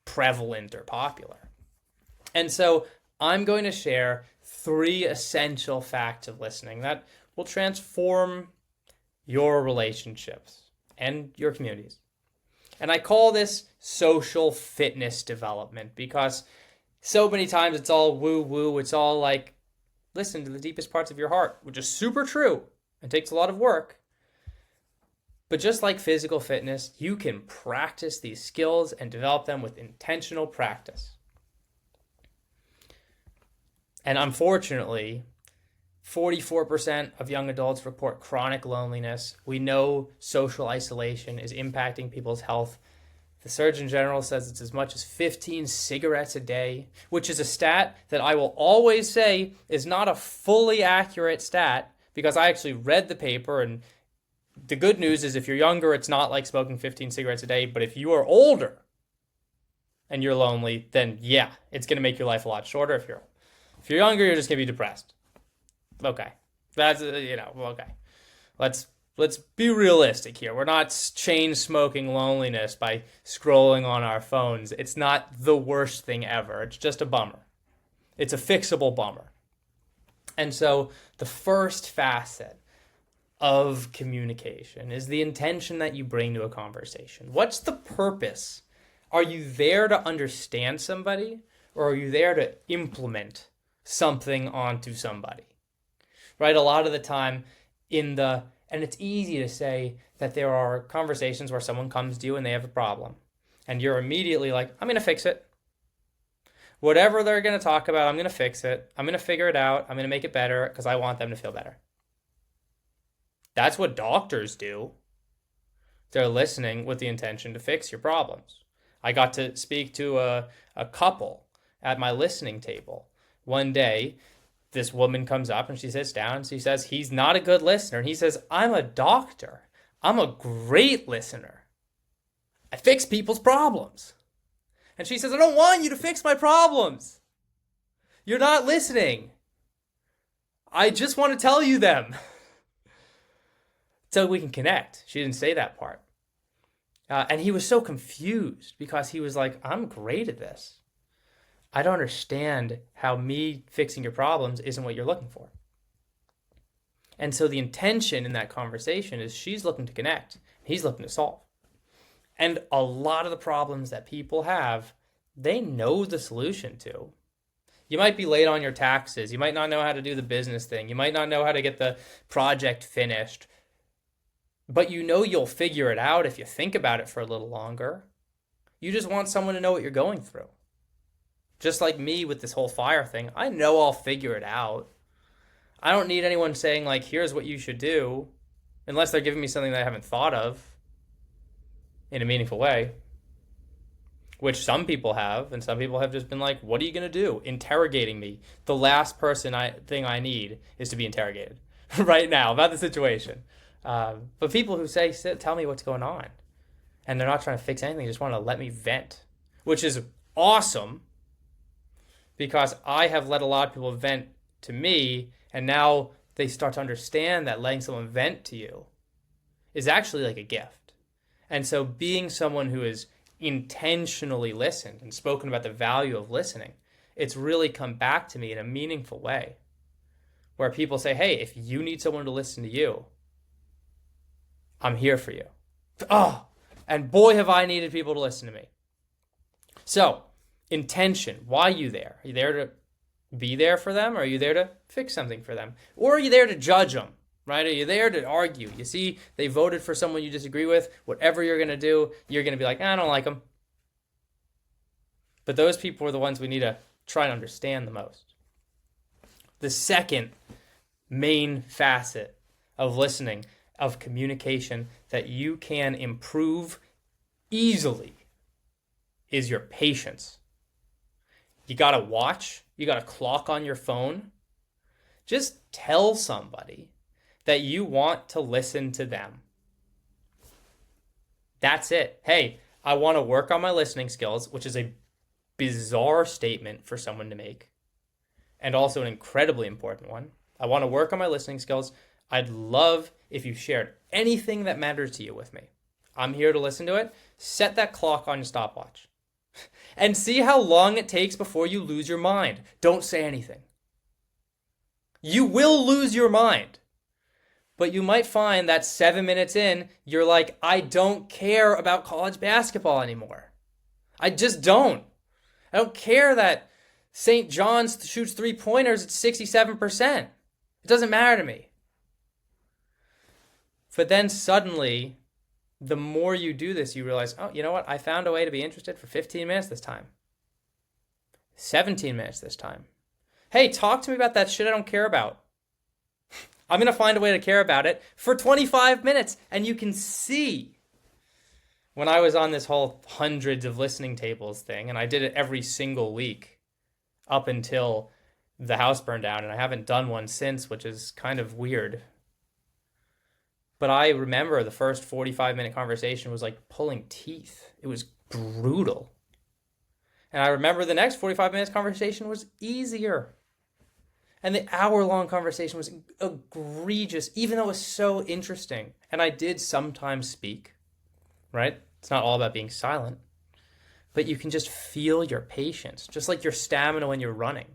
prevalent or popular. And so I'm going to share 3 essential facts of listening that will transform your relationships and your communities. And I call this social fitness development because so many times it's all woo-woo. It's all like, listen to the deepest parts of your heart, which is super true and takes a lot of work. But just like physical fitness, you can practice these skills and develop them with intentional practice. And unfortunately, 44% of young adults report chronic loneliness. We know social isolation is impacting people's health. The Surgeon General says it's as much as 15 cigarettes a day, which is a stat that I will always say is not a fully accurate stat because I actually read the paper, and the good news is if you're younger, it's not like smoking 15 cigarettes a day, but if you are older and you're lonely, then yeah, it's going to make your life a lot shorter. If you're younger, you're just going to be depressed. Okay. That's, okay. Let's be realistic here. We're not chain smoking loneliness by scrolling on our phones. It's not the worst thing ever. It's just a bummer. It's a fixable bummer. And so the first facet of communication is the intention that you bring to a conversation. What's the purpose? Are you there to understand somebody, or are you there to implement something onto somebody? Right? A lot of the time in the And it's easy to say that there are conversations where someone comes to you and they have a problem. And you're immediately like, I'm going to fix it. Whatever they're going to talk about, I'm going to fix it. I'm going to figure it out. I'm going to make it better because I want them to feel better. That's what doctors do. They're listening with the intention to fix your problems. I got to speak to a couple at my listening table. One day, this woman comes up and she sits down and she says, he's not a good listener. And he says, I'm a doctor. I'm a great listener. I fix people's problems. And she says, I don't want you to fix my problems. You're not listening. I just want to tell you them. So we can connect. She didn't say that part. And he was so confused because he was like, I'm great at this. I don't understand how me fixing your problems isn't what you're looking for. And so the intention in that conversation is she's looking to connect. He's looking to solve. And a lot of the problems that people have, they know the solution to. You might be late on your taxes. You might not know how to do the business thing. You might not know how to get the project finished. But you know you'll figure it out if you think about it for a little longer. You just want someone to know what you're going through. Just like me with this whole fire thing, I know I'll figure it out. I don't need anyone saying, like, here's what you should do, unless they're giving me something that I haven't thought of in a meaningful way, which some people have, and some people have just been like, what are you going to do? Interrogating me. The last thing I need is to be interrogated right now about the situation. But people who say, tell me what's going on, and they're not trying to fix anything, they just want to let me vent, which is awesome because I have let a lot of people vent to me, and now they start to understand that letting someone vent to you is actually like a gift. And so being someone who has intentionally listened and spoken about the value of listening, it's really come back to me in a meaningful way where people say, hey, if you need someone to listen to you, I'm here for you. Oh, and boy, have I needed people to listen to me. So, intention. Why are you there? Are you there to be there for them? Or are you there to fix something for them? Or are you there to judge them? Right? Are you there to argue? You see, they voted for someone you disagree with. Whatever you're going to do, you're going to be like, I don't like them. But those people are the ones we need to try and understand the most. The second main facet of listening, of communication that you can improve easily is your patience. You got to watch. You got a clock on your phone. Just tell somebody that you want to listen to them. That's it. Hey, I want to work on my listening skills, which is a bizarre statement for someone to make, and also an incredibly important one. I want to work on my listening skills. I'd love if you shared anything that matters to you with me. I'm here to listen to it. Set that clock on your stopwatch and see how long it takes before you lose your mind. Don't say anything. You will lose your mind. But you might find that 7 minutes in, you're like, I don't care about college basketball anymore. I just don't. I don't care that St. John's shoots 3-pointers at 67%. It doesn't matter to me. But then suddenly, the more you do this, you realize, oh, you know what? I found a way to be interested for 15 minutes this time. 17 minutes this time. Hey, talk to me about that shit I don't care about. I'm going to find a way to care about it for 25 minutes. And you can see when I was on this whole hundreds of listening tables thing, and I did it every single week up until the house burned down, and I haven't done one since, which is kind of weird. But I remember the first 45-minute conversation was like pulling teeth. It was brutal. And I remember the next 45 minutes conversation was easier. And the hour-long conversation was egregious, even though it was so interesting. And I did sometimes speak, right? It's not all about being silent. But you can just feel your patience, just like your stamina when you're running.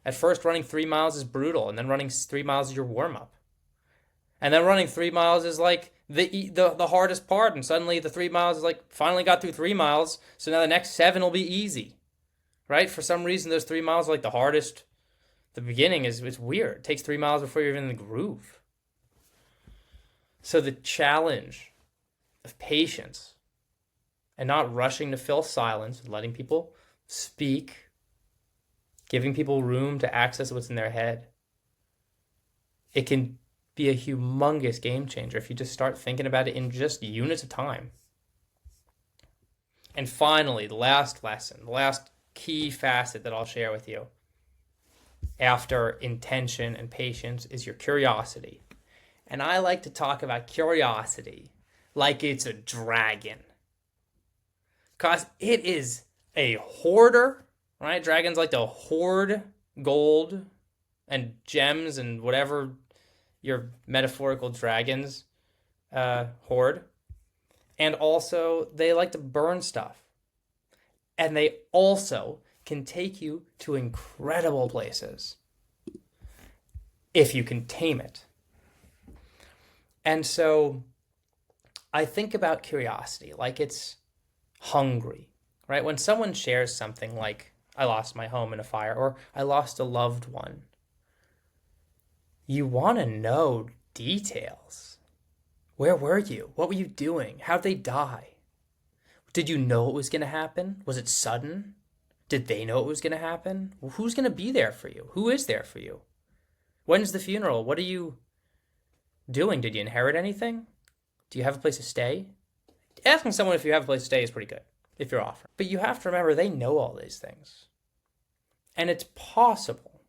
At first, running 3 miles is brutal, and then running 3 miles is your warm-up. And then running 3 miles is like the hardest part, and suddenly the 3 miles is like, finally got through 3 miles, so now the next 7 will be easy, right? For some reason, those 3 miles are like the hardest. The beginning is it's weird. It takes 3 miles before you're even in the groove. So the challenge of patience and not rushing to fill silence and letting people speak, giving people room to access what's in their head, it can be a humongous game changer if you just start thinking about it in just units of time. And finally, the last lesson, the last key facet that I'll share with you after intention and patience is your curiosity. And I like to talk about curiosity like it's a dragon. Because it is a hoarder, right? Dragons like to hoard gold and gems and whatever your metaphorical dragons hoard. And also, they like to burn stuff. And they also can take you to incredible places if you can tame it. And so I think about curiosity like it's hungry, right? When someone shares something like, I lost my home in a fire, or I lost a loved one, you want to know details. Where were you? What were you doing? How'd they die? Did you know it was going to happen? Was it sudden? Did they know it was going to happen? Who's going to be there for you? Who is there for you? When's the funeral? What are you doing? Did you inherit anything? Do you have a place to stay? Asking someone if you have a place to stay is pretty good, if you're offering. But you have to remember they know all these things. And it's possible,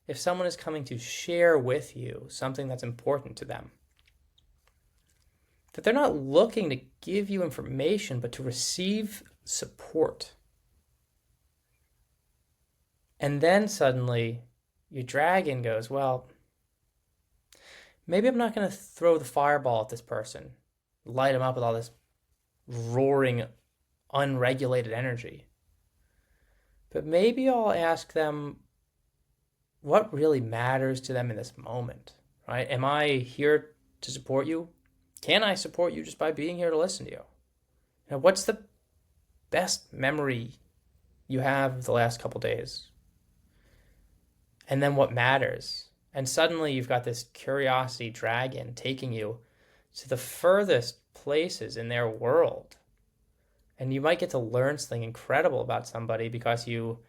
if someone is coming to share with you something that's important to them, that they're not looking to give you information, but to receive support. And then suddenly, your dragon goes, well, maybe I'm not going to throw the fireball at this person, light them up with all this roaring, unregulated energy. But maybe I'll ask them what really matters to them in this moment, right? Am I here to support you? Can I support you just by being here to listen to you? Now, what's the best memory you have of the last couple days? And then what matters? And suddenly you've got this curiosity dragon taking you to the furthest places in their world. And you might get to learn something incredible about somebody because you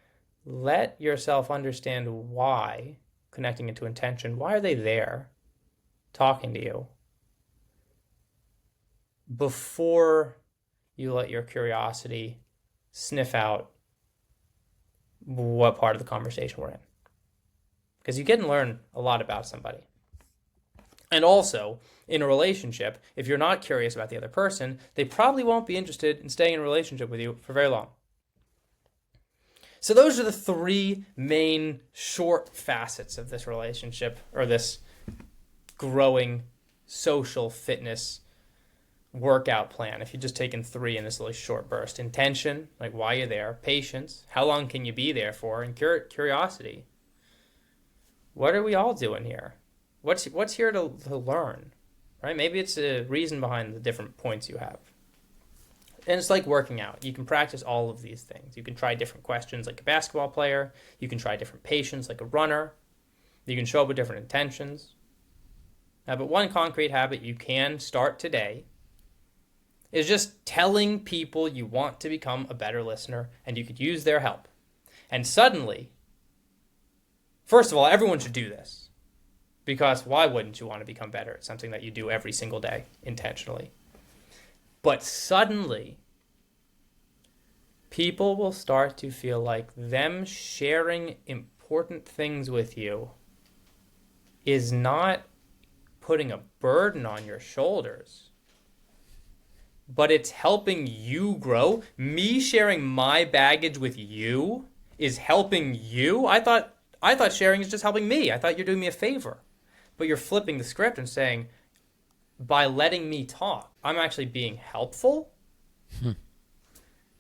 let yourself understand why, connecting into intention, why are they there talking to you? Before you let your curiosity sniff out what part of the conversation we're in. Because you get to learn a lot about somebody. And also, in a relationship, if you're not curious about the other person, they probably won't be interested in staying in a relationship with you for very long. So those are the three main short facets of this relationship, or this growing social fitness workout plan. If you've just taken three in this really short burst. Intention, like why you're there. Patience, how long can you be there for? And curiosity. What are we all doing here? What's here to learn, right? Maybe it's a reason behind the different points you have. And it's like working out. You can practice all of these things. You can try different questions like a basketball player. You can try different patience like a runner. You can show up with different intentions. But one concrete habit you can start today is just telling people you want to become a better listener and you could use their help. And suddenly, first of all, everyone should do this. Because why wouldn't you want to become better at something that you do every single day intentionally? But suddenly, people will start to feel like them sharing important things with you is not putting a burden on your shoulders, but it's helping you grow. Me sharing my baggage with you is helping you. I thought sharing is just helping me. I thought you're doing me a favor. But you're flipping the script and saying, by letting me talk, I'm actually being helpful.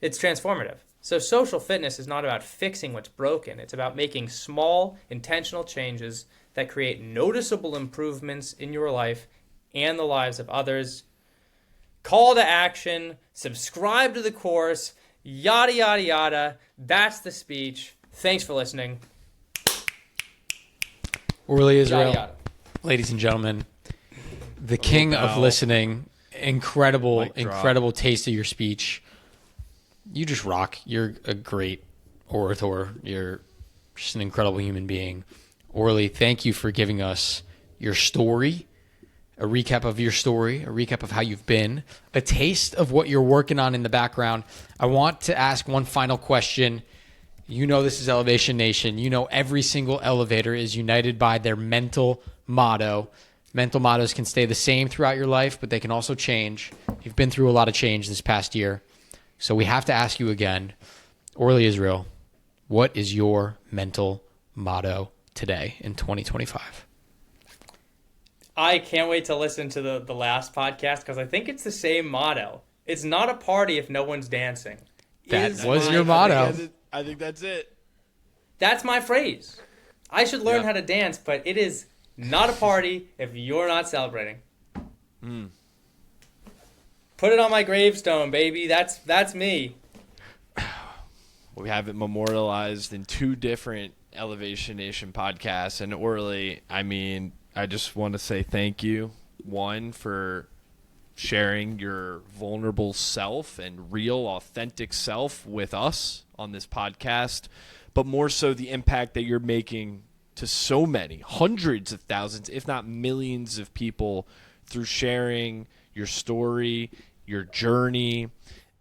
It's transformative. So social fitness is not about fixing what's broken. It's about making small, intentional changes that create noticeable improvements in your life and the lives of others. Call to action, subscribe to the course, yada, yada, yada. That's the speech. Thanks for listening. Orly Israel. Yada, yada. Ladies and gentlemen, The king of bow. listening. Incredible, Mic drop. incredible taste of your speech. You just rock. You're a great orator. You're just an incredible human being. Orly, thank you for giving us your story, a recap of your story, a recap of how you've been, a taste of what you're working on in the background. I want to ask one final question. You know this is Elevation Nation. You know every single elevator is united by their mental motto. Mental mottos can stay the same throughout your life, but they can also change. You've been through a lot of change this past year. So we have to ask you again, Orly Israel, what is your mental motto today in 2025? I can't wait to listen to the last podcast because I think it's the same motto. It's not a party if no one's dancing. That Is was my your motto. phrase. I think that's it. That's my phrase. I should learn Yep. how to dance, but it is not a party if you're not celebrating. Put it on my gravestone, baby. That's me. We have it memorialized in 2 different Elevation Nation podcasts. And Orly, I mean, I just want to say thank you, one, for sharing your vulnerable self and real, authentic self with us on this podcast, but more so the impact that you're making to so many, hundreds of thousands, if not millions of people through sharing your story, your journey,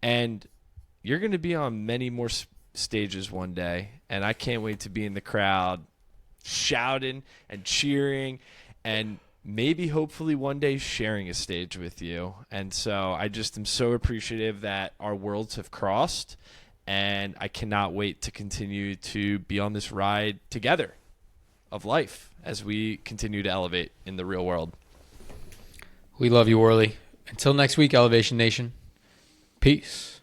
and you're going to be on many more stages one day, and I can't wait to be in the crowd shouting and cheering and maybe hopefully one day sharing a stage with you. And so I just am so appreciative that our worlds have crossed, and I cannot wait to continue to be on this ride together of life as we continue to elevate in the real world. We love you, Orly. Until next week, Elevation Nation. Peace.